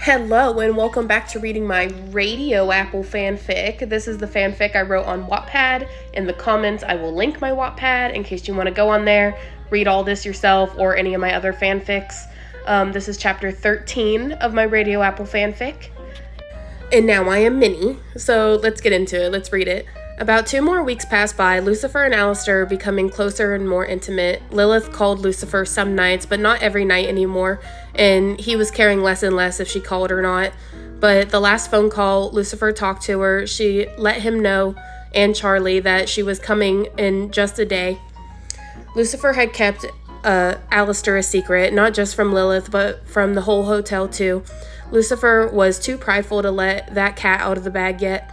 Hello and welcome back to reading my Radioapple fanfic. This is the fanfic I wrote on Wattpad. In the comments, I will link my Wattpad in case you want to go on there, read all this yourself or any of my other fanfics. This is chapter 13 of my Radioapple fanfic. And now I am Minnie, so let's get into it. Let's read it. About 2 more weeks passed by, Lucifer and Alistair becoming closer and more intimate. Lilith called Lucifer some nights, but not every night anymore, and he was caring less and less if she called or not. But the last phone call, Lucifer talked to her. She let him know, and Charlie, that she was coming in just a day. Lucifer had kept Alistair a secret, not just from Lilith, but from the whole hotel too. Lucifer was too prideful to let that cat out of the bag yet.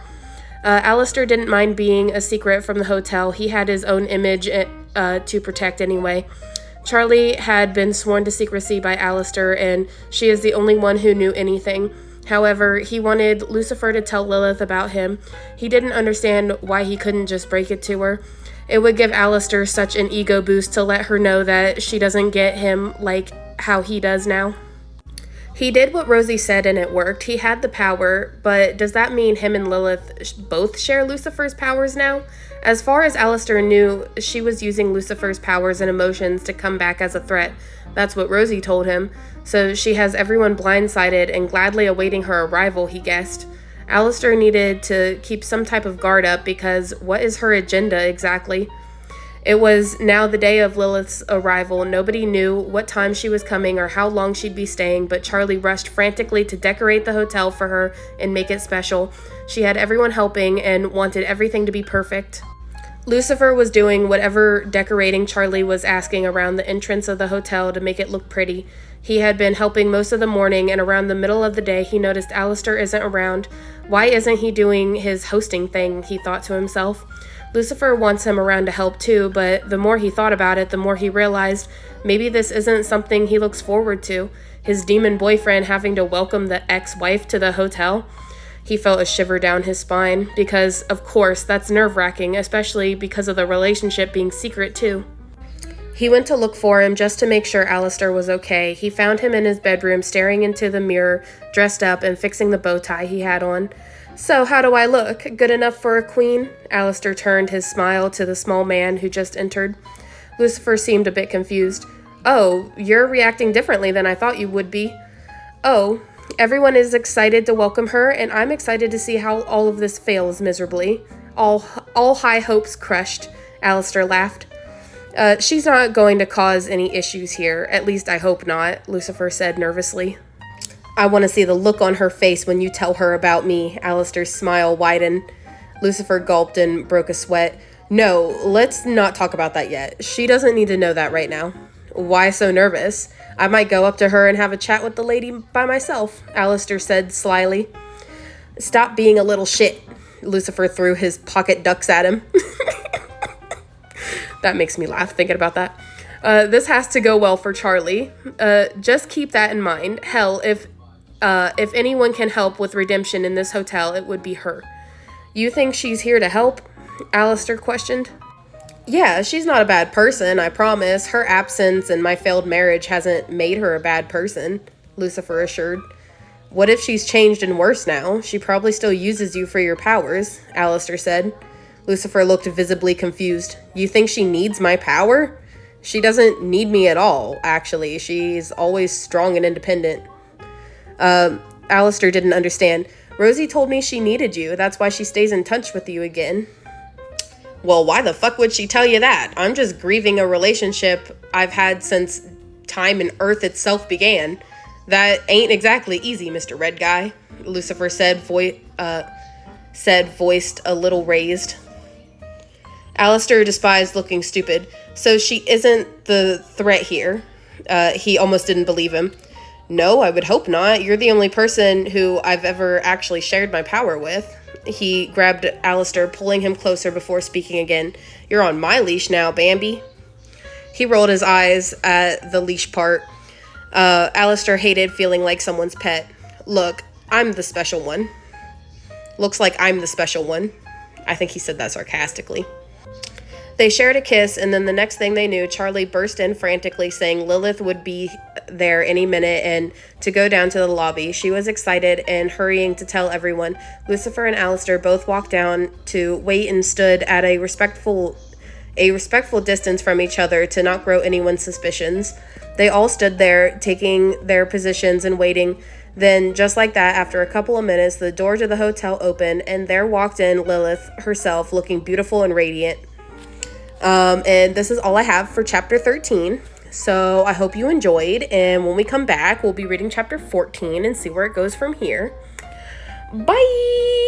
Alistair didn't mind being a secret from the hotel. He had his own image to protect anyway. Charlie had been sworn to secrecy by Alistair, and she is the only one who knew anything. However, he wanted Lucifer to tell Lilith about him. He didn't understand why he couldn't just break it to her. It would give Alistair such an ego boost to let her know that she doesn't get him like how he does now. He did what Rosie said and it worked. He had the power, but does that mean him and Lilith both share Lucifer's powers now? As far as Alistair knew, she was using Lucifer's powers and emotions to come back as a threat. That's what Rosie told him. So she has everyone blindsided and gladly awaiting her arrival, he guessed. Alistair needed to keep some type of guard up because what is her agenda exactly? It was now the day of Lilith's arrival. Nobody knew what time she was coming or how long she'd be staying, but Charlie rushed frantically to decorate the hotel for her and make it special. She had everyone helping and wanted everything to be perfect. Lucifer was doing whatever decorating Charlie was asking around the entrance of the hotel to make it look pretty. He had been helping most of the morning, and around the middle of the day, he noticed Alistair isn't around. Why isn't he doing his hosting thing, he thought to himself. Lucifer wants him around to help too, but the more he thought about it, the more he realized maybe this isn't something he looks forward to. His demon boyfriend having to welcome the ex-wife to the hotel. He felt a shiver down his spine, because, of course, that's nerve-wracking, especially because of the relationship being secret too. He went to look for him just to make sure Alistair was okay. He found him in his bedroom, staring into the mirror, dressed up and fixing the bow tie he had on. "So, how do I look? Good enough for a queen?" Alistair turned his smile to the small man who just entered. Lucifer seemed a bit confused. "Oh, you're reacting differently than I thought you would be." "Oh, everyone is excited to welcome her, and I'm excited to see how all of this fails miserably. All high hopes crushed," Alistair laughed. She's not going to cause any issues here. At least I hope not," Lucifer said nervously. "I want to see the look on her face when you tell her about me." Alistair's smile widened. Lucifer gulped and broke a sweat. "No, let's not talk about that yet. She doesn't need to know that right now." "Why so nervous? I might go up to her and have a chat with the lady by myself," Alistair said slyly. "Stop being a little shit." Lucifer threw his pocket ducks at him. That makes me laugh thinking about that. This has to go well for Charlie. Just keep that in mind. Hell, if anyone can help with redemption in this hotel, it would be her. "You think she's here to help?" Alistair questioned. "Yeah, she's not a bad person, I promise. Her absence and my failed marriage hasn't made her a bad person," Lucifer assured. "What if she's changed and worse now? She probably still uses you for your powers," Alistair said. Lucifer looked visibly confused. "You think she needs my power?" "She doesn't need me at all, actually. She's always strong and independent." Alistair didn't understand. "Rosie told me she needed you. That's why she stays in touch with you again." "Well, why the fuck would she tell you that? I'm just grieving a relationship I've had since time and Earth itself began. That ain't exactly easy, Mr. Red Guy," Lucifer said, voiced a little raised. Alistair despised looking stupid. "So she isn't the threat here?" He almost didn't believe him. "No, I would hope not. You're the only person who I've ever actually shared my power with." He grabbed Alistair, pulling him closer before speaking again. "You're on my leash now, Bambi." He rolled his eyes at the leash part. Alistair hated feeling like someone's pet. "Look, I'm the special one." "Looks like I'm the special one." I think he said that sarcastically. They shared a kiss, and then the next thing they knew, Charlie burst in frantically, saying Lilith would be there any minute and to go down to the lobby. She was excited and hurrying to tell everyone. Lucifer and Alistair both walked down to wait and stood at a respectful distance from each other to not grow anyone's suspicions. They all stood there, taking their positions and waiting. Then, just like that, after a couple of minutes, the door to the hotel opened, and there walked in Lilith herself, looking beautiful and radiant. And this is all I have for chapter 13. So I hope you enjoyed. And when we come back, we'll be reading chapter 14 and see where it goes from here. Bye!